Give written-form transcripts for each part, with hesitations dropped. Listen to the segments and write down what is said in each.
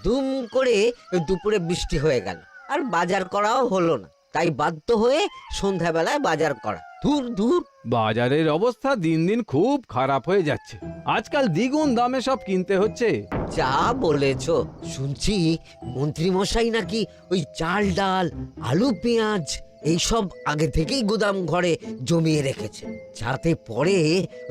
দুম করে দুপুরে বৃষ্টি হয়ে গেল, আর বাজার করাও হলো না। তাই বাধ্য হয়ে সন্ধ্যাবেলায় বাজার করা। দূর দূর। বাজারের অবস্থা দিন দিন খুব খারাপ হয়ে যাচ্ছে। আজকাল দ্বিগুণ দামে সব কিনতে হচ্ছে। যা বলেছ। শুনছি মন্ত্রী মশাই নাকি ওই চাল ডাল আলু পেঁয়াজ এইসব আগে থেকেই গুদাম ঘরে জমিয়ে রেখেছে, যাতে পরে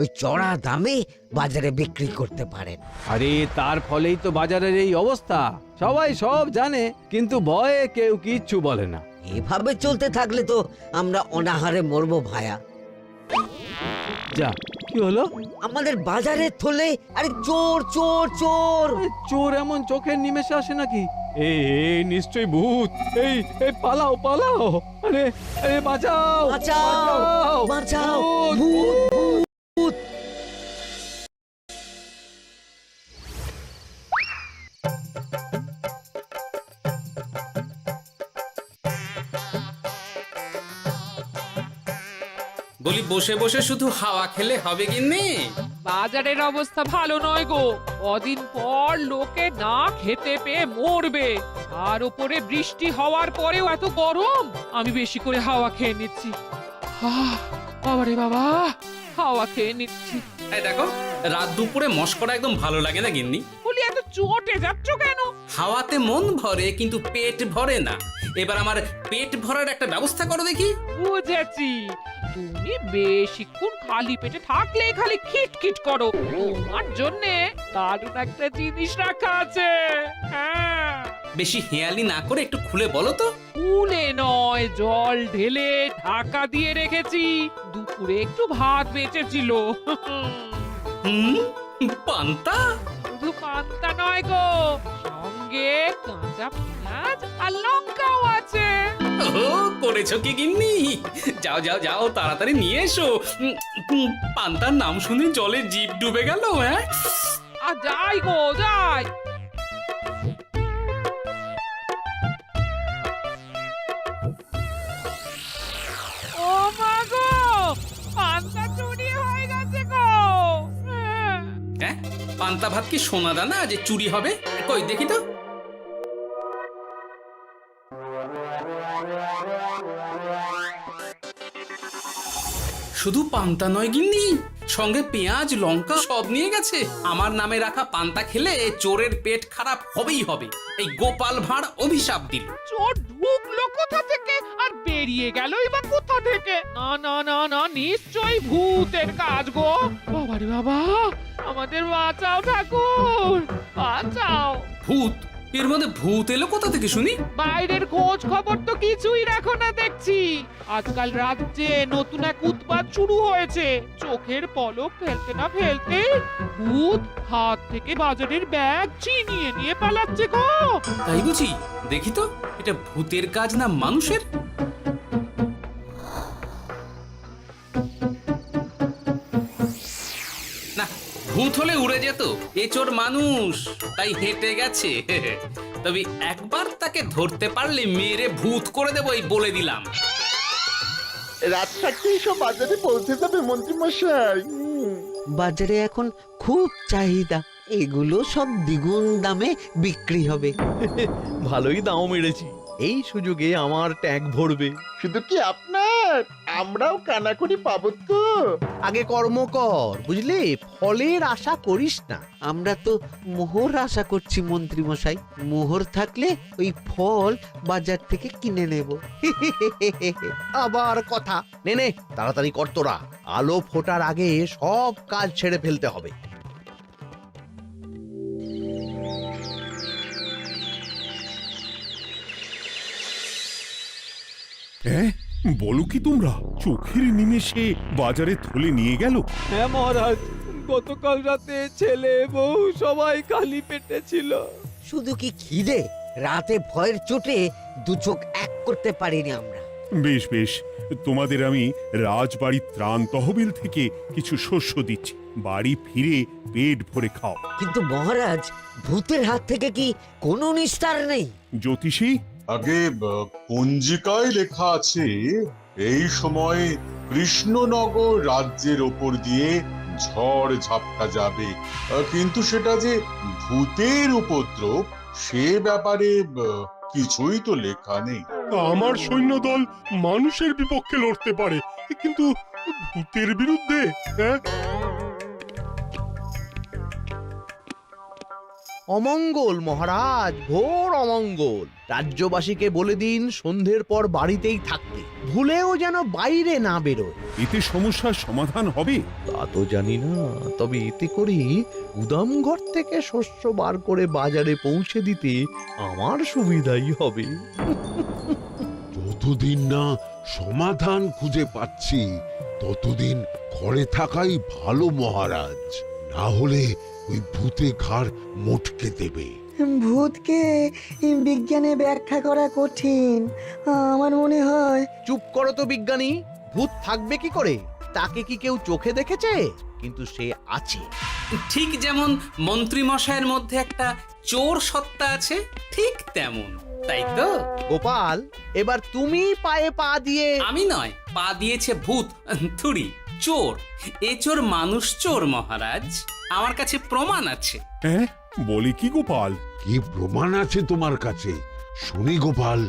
ওই চড়া দামে বাজারে বিক্রি করতে পারেন। আরে তার ফলেই তো বাজারের এই অবস্থা। সবাই সব জানে, কিন্তু ভয়ে কেউ কিচ্ছু বলে না। এভাবে চলতে থাকলে তো আমরা অনাহারে মরবো ভায়া। যা, কি হলো? আমাদের বাজারের থলে আরে চোর চোর চোর। এ, চোর এমন চোখের নিমেষে আসে নাকি? এই নিশ্চয়ই ভূত। এই এই পালাও পালাও। আরে আরে বাঁচাও বাঁচাও বাঁচাও, ভূত ভূত। বলি বসে বসে শুধু হাওয়া খেলে হবে গিন্নি? বাজারের অবস্থা ভালো নয় গো। কদিন পর লোকে না খেতে পেয়ে মরবে। আর উপরে বৃষ্টি হওয়ার পরেও এত গরম। আমি বেশি করে হাওয়া খেয়ে নিচ্ছি। বাবারে বাবা, হাওয়া খেয়ে নিচ্ছি। এই দেখো, রাত দুপুরে মস্করা একদম ভালো লাগে না গিন্নি। বলি এত চটে যাচ্ছ কেন? হাওয়াতে মন ভরে কিন্তু পেট ভরে না। এবার আমার পেট ভরার একটা ব্যবস্থা করো দেখি। বুঝেছি, তুমি বেশিক্ষণ খালি পেটে থাকলে খালি খিটখিট করো। তোমার জন্যে দারুণ একটা জিনিস রাখা আছে। হ্যাঁ, বেশি হেয়ালি না করে একটু খুলে বলো তো। ফুলে নয়, জল ঢেলে ঢাকা দিয়ে রেখেছি। দুপুরে একটু ভাত বেঁচেছিল। হুম, পান্তা? শুধু পান্তা নয় গো, সঙ্গে কাঁচা পেঁয়াজ আর লঙ্কাও আছে। ও, করেছো কি গিন্নি? যাও যাও যাও, তাড়াতাড়ি নিয়ে এসো। পান্তার নাম শুনে জলে জিভ ডুবে গেল। হ্যাঁ, আর যাই গো যাই। ও মা গো, পান্তা চুরি হয়ে গেছে গো। হ্যাঁ, পান্তা ভাত কি সোনা দানা যে চুরি হবে? কই দেখি তো। শুধু পান্তা নয় গিন্নি, সঙ্গে পেঁয়াজ লঙ্কা সব নিয়ে গেছে। আমার নামে রাখা পান্তা খেলে চোরের পেট খারাপ হবেই হবে। এই গোপাল ভাঁড় অভিশাপ দিল। চোর ঢুকলো কোথা থেকে আর বেরিয়ে গেলই বা কোথা থেকে? না না না না, নিশ্চয়ই ভূতের কাজ গো। বাবারে বাবা, আমাদের বাঁচাও ঠাকুর, বাঁচাও। ভূত? এর মধ্যে ভূত এলো কোথা থেকে শুনি? বাইরের খোঁজ খবর তো কিছুই রাখো না দেখছি। আজকাল রাজ্যে নতুন এক উৎপাত শুরু হয়েছে। চোখের পলক ফেলতে না ফেলতে ভূত হাত থেকে বাজারের ব্যাগ ছিনিয়ে নিয়ে পালাচ্ছে গো। তাই বুঝি? দেখি তো, এটা ভূতের কাজ না মানুষের? না, ভূত হলে উড়ে যেত। এ চোর মানুষ, তাই হেঁটে গেছে। তবে একবার তাকে ধরতে পারলে মেরে ভূত করে দেবো, এই বলে দিলাম। রাত থাকতেই সব বাজারে পৌঁছে যাবে মন্ত্রী মশাই। বাজারে এখন খুব চাহিদা, এগুলো সব দ্বিগুণ দামে বিক্রি হবে। ভালোই দাম মেরেছি, এই সুযোগে আমার ট্যাঙ্ক ভরবে। শুধু কি আপনার, আমরাও কানাকড়ি পাবো তো। আগে কর্ম কর, বুঝলি? ফলের আশা করিস না। আমরা তো মোহর আশা করছি মন্ত্রী মশাই। মোহর থাকলে ওই ফল বাজার থেকে কিনে নেব। আবার কথা নে নে, তাড়াতাড়ি কর তোরা। আলো ফোটার আগে সব কাজ ছেড়ে ফেলতে হবে। হ্যাঁ, বলো কি তোমরা? চোখের নিমেষে বাজারে থলে নিয়ে গেল? হ্যাঁ মহারাজ, গতকাল রাতে ছেলে বউ সবাই খালি পেটে ছিল। শুধু কি খিদে, রাতে ভয়ের চোটে দু চোখ এক করতে পারিনি আমরা। বেশ বেশ, তোমাদের আমি রাজবাড়ির ত্রাণ তহবিল থেকে কিছু শস্য দিচ্ছি। বাড়ি ফিরে পেট ভরে খাও। কিন্তু মহারাজ, ভূতের হাত থেকে কি কোনো নিস্তার নেই? জ্যোতিষী, আগে পঞ্জিকায় লেখা আছে এই সময় কৃষ্ণনগর রাজ্যের ওপর দিয়ে ঝড় ঝাপটা যাবে, কিন্তু সেটা যে ভূতের উপদ্রব সে ব্যাপারে কিছুই তো লেখা নেই। আমার সৈন্যদল মানুষের বিপক্ষে লড়তে পারে, কিন্তু ভূতের বিরুদ্ধে? হ্যাঁ, অমঙ্গল মহারাজ, ঘোর অমঙ্গল। রাজ্যবাসীকে বলে দিন সন্ধ্যের পর বাড়িতেই থাকতে, ভুলেও যেন বাইরে না বেরোয়। এতে সমস্যার সমাধান হবে? তা তো জানি না, তবে এতে করে গুদামঘর থেকে শস্য বার করে বাজারে পৌঁছে দিতে আমার সুবিধাই হবে। যতদিন না সমাধান খুঁজে পাচ্ছি ততদিন ঘরে থাকাই ভালো মহারাজ, না হলে ওই ভূতে ঘাড় মোটকে দেবে। ভূতকে বিজ্ঞানে ব্যাখ্যা করা কঠিন, আমার মনে হয়। চুপ করো তো বিজ্ঞানী, ভূত থাকবে কি করে? তাকে কি কেউ চোখে দেখেছে? কিন্তু সে আছে। ঠিক যেমন মন্ত্রী মশাইয়ের মধ্যে একটা চোর সত্তা আছে, ঠিক তেমন, তাই তো? গোপাল, এবার তুমি পায়ে পা দিয়ে। আমি নয়, পা দিয়েছে ভূত, থুড়ি চোর। এ চোর মানুষ চোর মহারাজ, আমার কাছে প্রমাণ আছে। হ্যাঁ, বলে কি গোপাল? কি প্রমাণ আছে তোমার কাছে? শুনি গোপাল।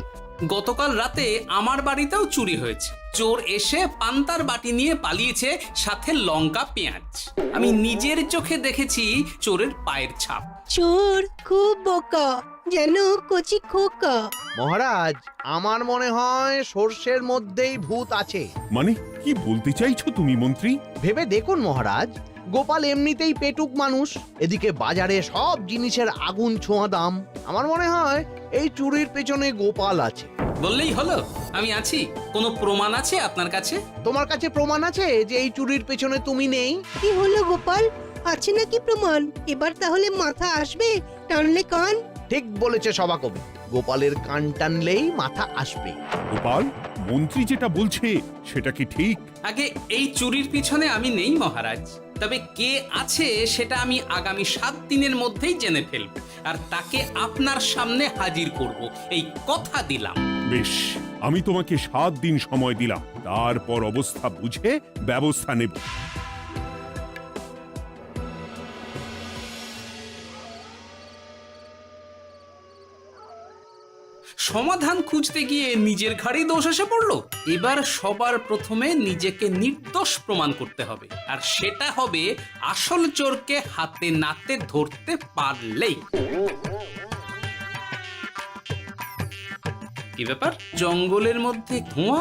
গতকাল রাতে আমার বাড়িতেও চুরি হয়েছে। চোর এসে পান্তার বাটি নিয়ে পালিয়েছে, সাথে লঙ্কা পেঁয়াজ। আমি নিজের চোখে দেখেছি চোরের পায়ের ছাপ। চোর খুব বোকা, যেন কচি খোকা। মহারাজ, আমার মনে হয় সর্ষের মধ্যেই ভূত আছে। মানে কি বলতে চাইছো তুমি মন্ত্রী? ভেবে দেখুন মহারাজ, গোপাল এমনিতেই পেটুক মানুষ, এদিকে বাজারে সব জিনিসের আগুন ছোঁয়া দাম। আমার মনে হয় এই চুরির পেছনে গোপাল আছে। বললেই হলো, আমি আছি। কোনো প্রমাণ আছে আপনার কাছে? তোমার কাছে প্রমাণ আছে যে এই চুরির পেছনে তুমি নেই? কি হলো গোপাল, আছে নাকি প্রমাণ? এবার তাহলে মাথা আসবে, টানলে কান। ঠিক বলেছে সভাকবি, গোপালের কান টানলেই মাথা আসবে। গোপাল, মন্ত্রী যেটা বলছে সেটা কি ঠিক? আগে এই চুরির পিছনে আমি নেই মহারাজ, তবে কে আছে সেটা আমি আগামী 7 দিনের মধ্যেই জেনে ফেলব, আর তাকে আপনার সামনে হাজির করব, এই কথা দিলাম। বেশ, আমি তোমাকে 7 দিন সময় দিলাম, তারপর অবস্থা বুঝে ব্যবস্থা নেব। সমাধান খুঁজতে গিয়ে নিজের ঘাড়েই দোষ এসে পড়লো। এবার সবার প্রথমে নিজেকে নির্দোষ প্রমাণ করতে হবে, আর সেটা হবে আসল চোরকে হাতে নাতে ধরতে পারলেই। কি ব্যাপার, জঙ্গলের মধ্যে ধোঁয়া?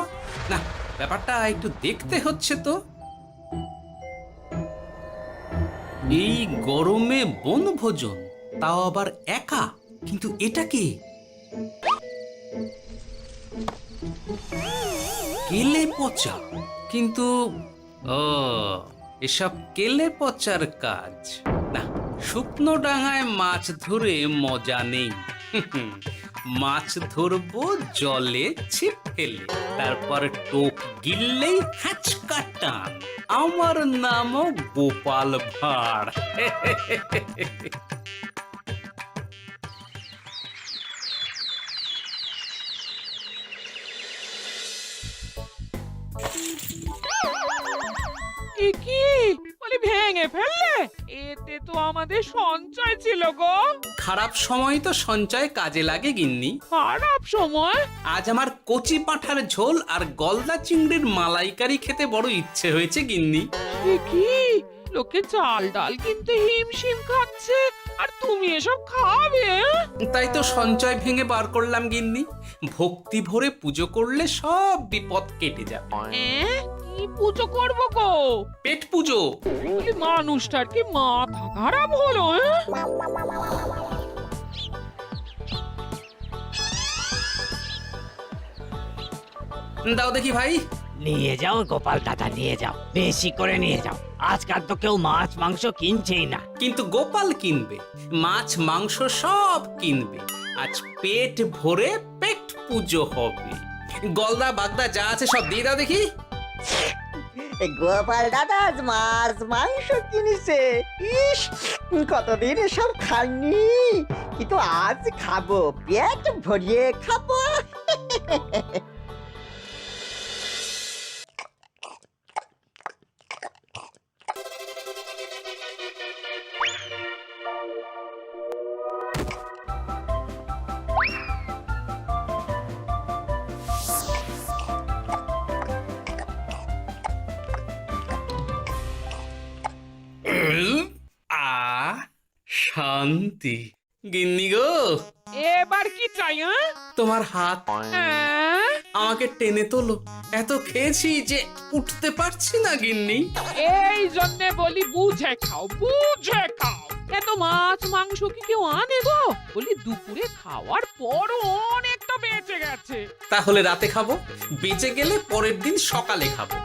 না, ব্যাপারটা একটু দেখতে হচ্ছে তো। এই গরমে বনভোজন, তাও আবার একা, কিন্তু এটা কি? কেলে পচা, কিন্তু এসব কেলে পচার কাজ না। শুকনো ডাঙায় মাছ ধরে মজা নেই। মাছ ধরবো জলে ছিপ ফেলে, তারপর টোপ গিললেই হ্যাঁচকা টান। আমার নামও গোপাল ভাঁড়। কি বলি, ভেঙে ফেললে? এতে তো আমাদের সঞ্চয় ছিল গো। খারাপ সময় তো সঞ্চয় কাজে লাগে গিন্নি। খারাপ সময়? আজ আমার কচি পাঁঠার ঝোল আর গলদা চিংড়ির মালাইকারি খেতে বড় ইচ্ছে হয়েছে গিন্নি। কি লোকে চাল ডাল কিনতে হিমশিম খাচ্ছে, আর তুমি এসব খাবে? তাই তো সঞ্চয় ভেঙে বার করলাম গিন্নি। ভক্তি ভরে পুজো করলে সব বিপদ কেটে যাবে। কি পুজো করবো গো? পেট পুজো। বলি, মানুষটার কি মাথা খারাপ হলো? দাও দেখি ভাই। নিয়ে যাও গোপাল দাদা, নিয়ে যাও, বেশি করে নিয়ে যাও। আজকাল তো কেউ মাছ মাংস কিনছেই না। কিন্তু গোপাল কিনবে, মাছ মাংস সব কিনবে। আজ পেট ভরে পেট পুজো হবে। গলদা বাগদা যা আছে সব দিয়ে দাও দেখি। গোপাল দাদা আজ মাছ মাংস কিনেছে। ইস, কতদিন এসব খাইনি, কিন্তু আজ খাবো, পেট ভরিয়ে খাবো। শান্তি। গিন্নি গো, এবার কি চাই? তোমার হাত হ্যাঁ? আমাকে টেনে তোলো। এত খেয়েছি যে উঠতে পারছি না গিন্নি। এই জন্যে বলি বুঝে খাও, বুঝে খাও। এত মাছ মাংস কি কেউ আনে গো? বলি দুপুরে খাওয়ার পরও অনেকটা বেঁচে গেছে। তাহলে রাতে খাবো, বেঁচে গেলে পরের দিন সকালে খাবো।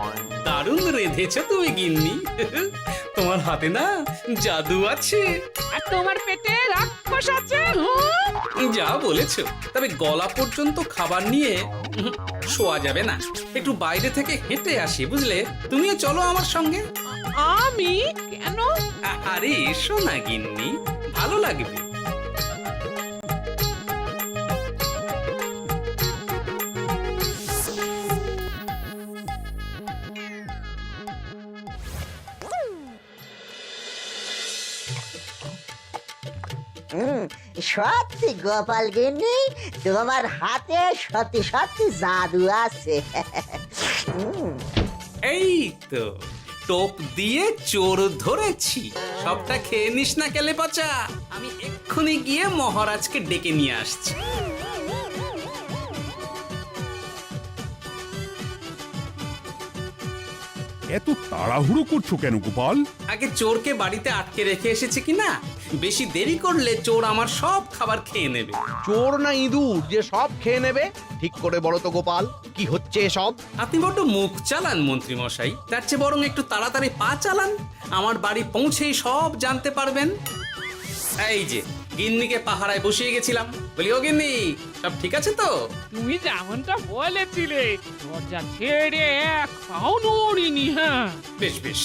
দারুণ রেঁধেছো তুমি গিন্নি। তোমার হাতে না জাদু আছে। আর তোমার পেটে রাক্ষস আছে। হ্যাঁ? যা বলেছো, তবে গলা পর্যন্ত খাবার নিয়ে শোয়া যাবে না। একটু বাইরে থেকে হেঁটে আসি, বুঝলে? তুমিও চলো আমার সঙ্গে। আমি কেন? আরে এসো না গিন্নি, ভালো লাগবে। সত্যি গোপাল গিন্নি, তোমার হাতে সত্যি সত্যি জাদু আছে। এই তো টোপ দিয়ে চোর ধরেছি। সবটা খেয়ে নিস না কেলে পচা। আমি এক্ষুনি গিয়ে মহারাজকে ডেকে নিয়ে আসছি। এত তাড়াহুড়ো করছো কেন গোপাল? আগে চোরকে বাড়িতে আটকে রেখে এসেছে কিনা, বেশি দেরি করলে চোর আমার সব খাবার খেয়ে নেবে। চোর না ইঁদুর যে সব খেয়ে নেবে? ঠিক করে বলো তো গোপাল, কি হচ্ছে এসব? আপনি বড্ড মুখ চালান মন্ত্রী মশাই, তার চেয়ে বরং একটু তাড়াতাড়ি পা চালান। আমার বাড়ি পৌঁছেই সব জানতে পারবেন। এই যে গিন্নিকে পাহারায় বসিয়ে গেছিলাম, বলি ও গিন্নি, সব ঠিক আছে তো? তুমি যেমনটা বলেছিলে, দরজা ছেড়ে এক পাও নড়িনি। হ্যাঁ, বেশ বেশ।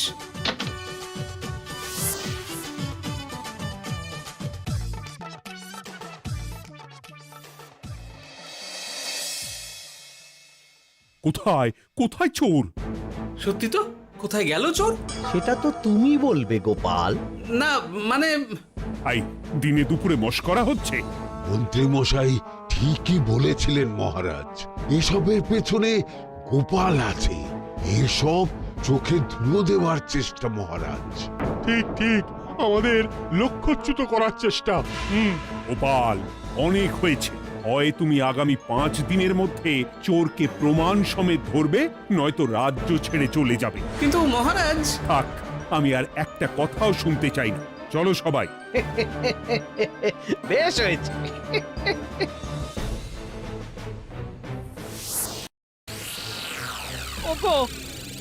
কোথায় কোথায় চোর? সত্যি তো, কোথায় গেল চোর? সেটা তো তুমি বলবে গোপাল। না মানে আই দিনে দুপুরে মশকরা হচ্ছে। মন্ত্রী মশাই ঠিকই বলেছিলেন মহারাজ, এসবের পেছনে গোপাল আছে। এসব চোখে ধুলো দেওয়ার চেষ্টা মহারাজ। ঠিক ঠিক, আমাদের লক্ষ্যচ্যুত করার চেষ্টা। গোপাল, অনেক হয়েছে। হয় তুমি আগামী 5 দিনের মধ্যে চোরকে প্রমাণ সমেত ধরবে, নয়তো রাজ্য ছেড়ে চলে যাবে। কিন্তু মহারাজ। থাক, আমি আর একটা কথাও শুনতে চাই না। চলো সবাই। বেশ হয়েছে। ওগো,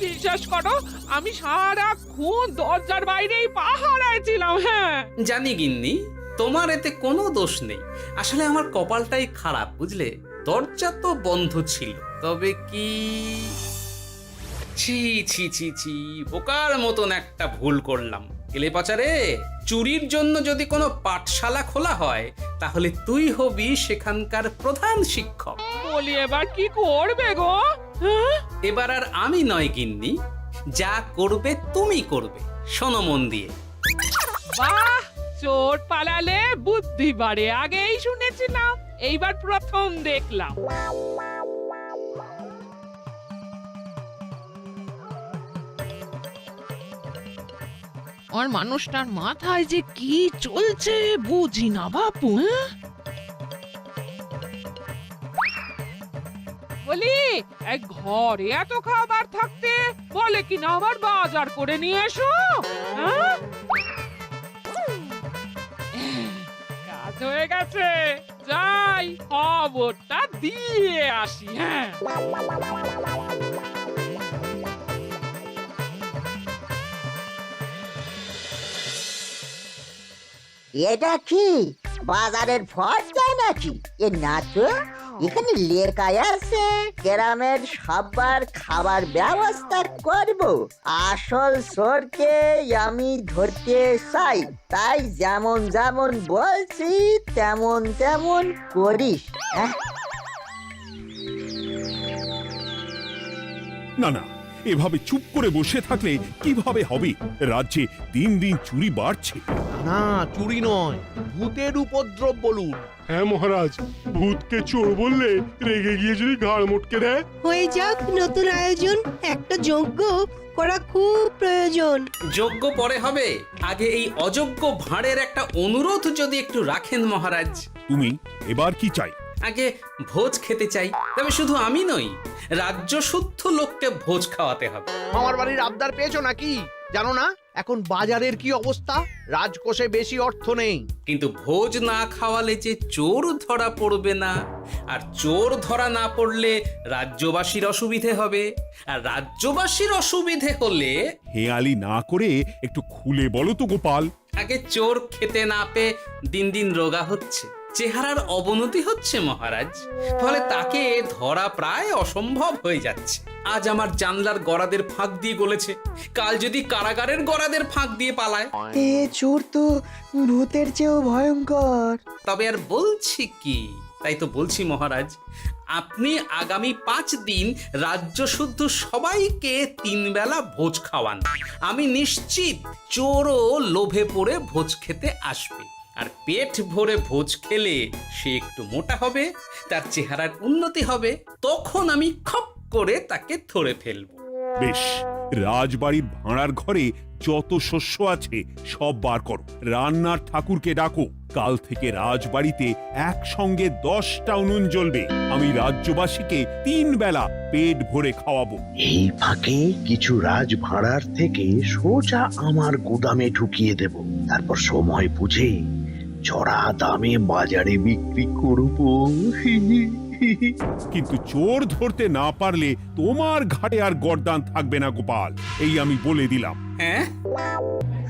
বিশ্বাস করো, আমি সারাক্ষণ দরজার বাইরেই পাহারায় ছিলাম। হ্যাঁ, জানি গিন্নি, তোমার এতে কোনো দোষ নেই। আসলে আমার কপালটাই খারাপ, বুঝলে? দরজা তো বন্ধ ছিল, তবে কি ছি ছি ছি ছি, বোকার মতন একটা ভুল করলাম। এলে পাচারে, চুরির জন্য যদি কোনো পাঠশালা খোলা হয়, তাহলে তুই হবি সেখানকার প্রধান শিক্ষক। বলি এবার কি করবে গো? হ্যাঁ? এবার আর আমি নয় গিন্নি, যা করবে তুমি করবে। শোনো মন দিয়ে। বাহ, চোর পালালে বুদ্ধি বাড়ে, আগেই শুনেছিলাম, এইবার প্রথম দেখলাম। আর মানুষটার মাথায় যে কি চলছে বুঝি না বাপু। হ্যাঁ, বলি এক ঘরে এত খাবার থাকতে বলে কি না আবার বাজার করে নিয়ে এসো। হ্যাঁ, কাজ হয়ে গেছে, যাই খবরটা দিয়ে আসি। হ্যাঁ, এটা কি বাজারের ফর্দা নাকি? এ না তো, এখানে লেখাই আছে গ্রামের সবার খাবার ব্যবস্থা করব। আসল চোরকে আমি ধরতে চাই, তাই যেমন যেমন বলছি তেমন তেমন করিস। না না, এভাবে চুপ করে বসে থাকলে কিভাবে হবে? রাজ্যে দিন দিন চুরি বাড়ছে। না চুরি নয়, ভূতের উপদ্রব বলুন। হ্যাঁ মহারাজ, ভূতকে চোর বললে রেগে গিয়ে যদি ঘাড় মোটকে দেয়। হয়ে যাক নতুন আয়োজন, একটা যজ্ঞ করা খুব প্রয়োজন। যোগ্য পরে হবে, আগে এই অযোগ্য ভাঁড়ের একটা অনুরোধ যদি একটু রাখেন মহারাজ। তুমি এবার কি চাই? আগে ভোজ খেতে চাই, তবে শুধু আমি নই, রাজ্য শুদ্ধ লোককে ভোজ খাওয়াতে হবে। আমার বাড়ির আবদার পেয়েছো নাকি? জানো না এখন বাজারের কি অবস্থা? রাজকোষে বেশি অর্থ নেই। কিন্তু ভোজ না খাওয়ালে যে চোর ধরা পড়বে না, আর চোর ধরা না পড়লে রাজ্যবাসীর অসুবিধে হবে, আর রাজ্যবাসীর অসুবিধে হলে হেয়ালি না করে একটু খুলে বলো তো গোপাল। আগে চোর খেতে না পেয়ে দিন দিন রোগা হচ্ছে, চেহারার অবনতি হচ্ছে মহারাজ, ফলে তাকে ধরা প্রায় অসম্ভব হয়ে যাচ্ছে। আজ আমার জানলার গড়াদের ফাঁক দিয়ে গলেছে, কাল যদি কারাগারের গড়াদের ফাঁক দিয়ে পালায়। এ চোর তো ভূতের চেয়েও ভয়ঙ্কর। তবে আর বলছি কি, তাই তো বলছি মহারাজ, আপনি আগামী 5 দিন রাজ্য শুদ্ধ সবাইকে 3 বেলা ভোজ খাওয়ান। আমি নিশ্চিত চোরও লোভে পড়ে ভোজ খেতে আসবে, আর পেট ভরে ভোজ খেলে সে একটু মোটা হবে, তার চেহারার উন্নতি হবে, তখন আমি খপ করে তাকে ধরে ফেলবো। বেশ, রাজবাড়ির ভাঁড়ার ঘরে যত শস্য আছে সব বার করো, রান্নার ঠাকুরকে ডাকো। কাল থেকে রাজবাড়িতে একসঙ্গে 10টা উনুন জ্বলবে। আমি রাজ্যবাসীকে 3 বেলা পেট ভরে খাওয়াবো। এই ফাঁকে কিছু রাজ ভাড়ার থেকে সোজা আমার গুদামে ঢুকিয়ে দেব, তারপর সময় বুঝে চড়া দামে বাজারে বিক্রি করব। কিন্তু চোর ধরতে না পারলে তোমার ঘাটে আর গর্দান থাকবে না গোপাল, এই আমি বলে দিলাম। হ্যাঁ,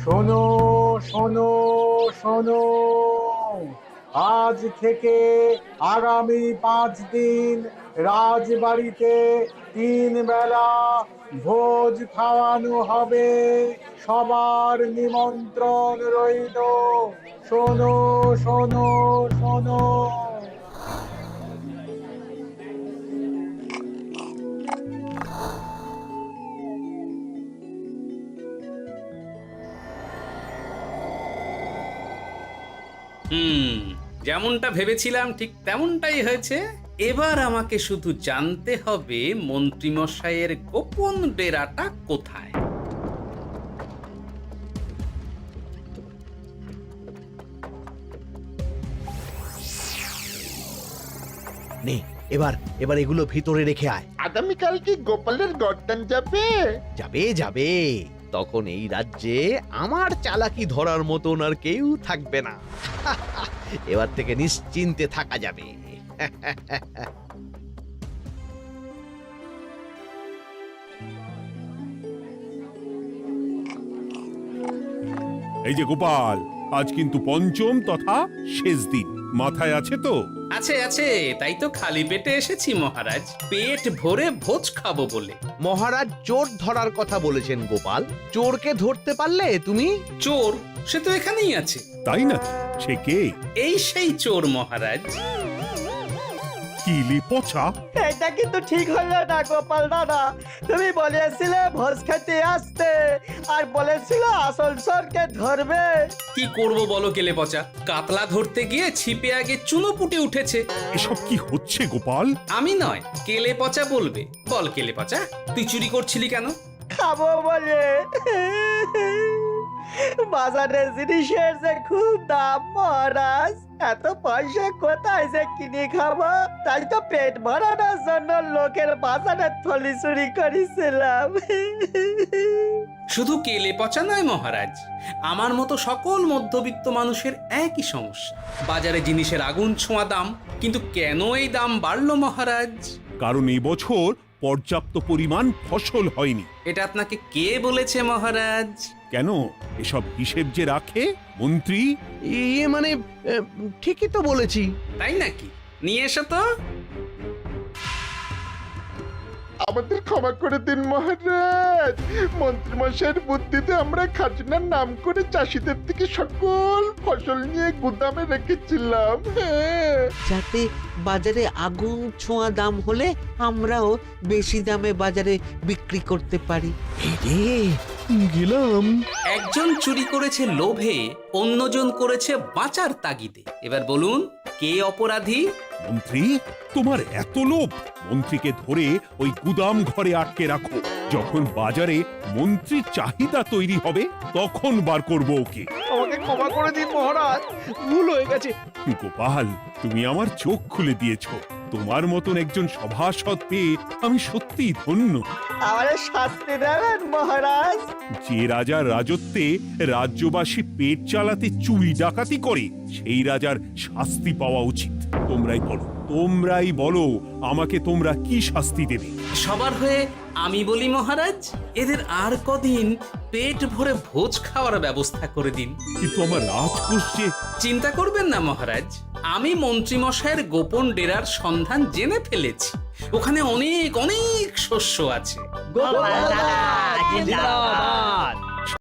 শোনো শোনো শোনো, আজ থেকে আগামী 5 দিন রাজবাড়িতে 3 বেলা ভোজ খাওয়ানো হবে, সবার নিমন্ত্রণ রইল। শোনো শোনো শোনো। যেমনটা ভেবেছিলাম ঠিক তেমনটাই হয়েছে। এবার আমাকে শুধু জানতে হবে মন্ত্রীমশাইয়ের গোপন ডেরাটা কোথায়। নে এবার এবার এগুলো ভিতরে রেখে আয়। আগামীকাল কি গোপালের গর্দান যাবে? যাবে যাবে, তখন এই রাজ্যে আমার চালাকি ধরার মতন আর কেউ থাকবে না। এবার থেকে নিশ্চিন্তে থাকা যাবে। এই যে গোপাল, আজ কিন্তু পঞ্চম তথা শেষ দিন, মাথায় আছে তো? আছে আছে, তাই তো খালি পেটে এসেছি মহারাজ, পেট ভরে ভোজ খাবো বলে। মহারাজ চোর ধরার কথা বলেছেন গোপাল, চোরকে ধরতে পারলে তুমি? চোর সে তো এখানেই আছে। তাই নাকি? সে কে? এই সেই চোর মহারাজ। কিলি পচা, এটা কিন্তু ঠিক হলো না গোপাল দাদা। তুমি বলেছিলে ভোজ খেতে আসতে, আর বলেছিলে আসল চোরকে ধরবে। কি করব বলো কেলে পচা, কাতলা ধরতে গিয়ে ছিপে আগে চুনো পুটে উঠেছে। এসব কি হচ্ছে গোপাল? আমি নয়, কেলে পচা বলবে। বল কেলে পচা, তুই চুরি করছিলি কেন? খাবো বলে। বাজারে জিনিসের যে খুব দাম মহারাজ, এত পয়সা কোথায় যে কিনে খাবো, তাই তো পেট ভরানোর জন্য লোকের বাজারে থলি চুরি করেছিলাম। শুধু কেলে পচা নয় মহারাজ, আমার মতো সকল মধ্যবিত্ত মানুষের একই সমস্যা। বাজারে জিনিসের আগুন ছোঁয়া দাম, কিন্তু কেন এই দাম বাড়লো মহারাজ? কারণ এবছর পর্যাপ্ত পরিমাণ ফসল হয়নি। এটা আপনাকে কে বলেছে মহারাজ? কেন, এসব হিসেব যে রাখে মন্ত্রী। ইয়ে মানে ঠিকই তো বলেছি। তাই নাকি? নিয়ে এসো তো। আমাদের ক্ষমা করে দিন মহারাজ। মন্ত্রীমশাইয়ের বুদ্ধিতে আমরা খাজনার নাম করে চাষিদের থেকে সকল ফসল নিয়ে গুদামে রেখেছিলাম। হ্যাঁ, যাতে বাজারে আগুন ছোঁয়া দাম হলে আমরাও বেশি দামে বাজারে বিক্রি করতে পারি। গেলাম। একজন চুরি করেছে লোভে, অন্যজন করেছে বাঁচার তাগিদে। এবার বলুন কে অপরাধী? মন্ত্রী, তোমার এত লোভ! মন্ত্রীকে ধরে ওই গুদাম ঘরে আটকে রাখো। যখন বাজারে মন্ত্রীর চাহিদা তৈরি হবে তখন বার করব ওকে। আমাকে ক্ষমা করে দিন মহারাজ, ভুল হয়ে গেছে। গোপাল, তুমি আমার চোখ খুলে দিয়েছ। তোমার মতন একজন সভাসদ পেয়ে আমি সত্যিই ধন্য। আমারে শাস্তি দেবেন মহারাজ? যে রাজার রাজত্বে রাজ্যবাসী পেট চালাতে চুরি ডাকাতি করে সেই রাজার শাস্তি পাওয়া উচিত। তোমরাই বলো আমাকে তোমরা কি শাস্তি দেবে? সবার হয়ে আমি বলি মহারাজ, এদের আর কদিন পেট ভরে ভোজ খাওয়ার ব্যবস্থা করে দিন। কিন্তু আমার রাজকোষ যে... চিন্তা করবেন না মহারাজ, আমি মন্ত্রীমশাইয়ের গোপন ডেরার সন্ধান জেনে ফেলেছি। ওখানে অনেক অনেক শস্য আছে। গোপাল দাদা জিন্দাবাদ।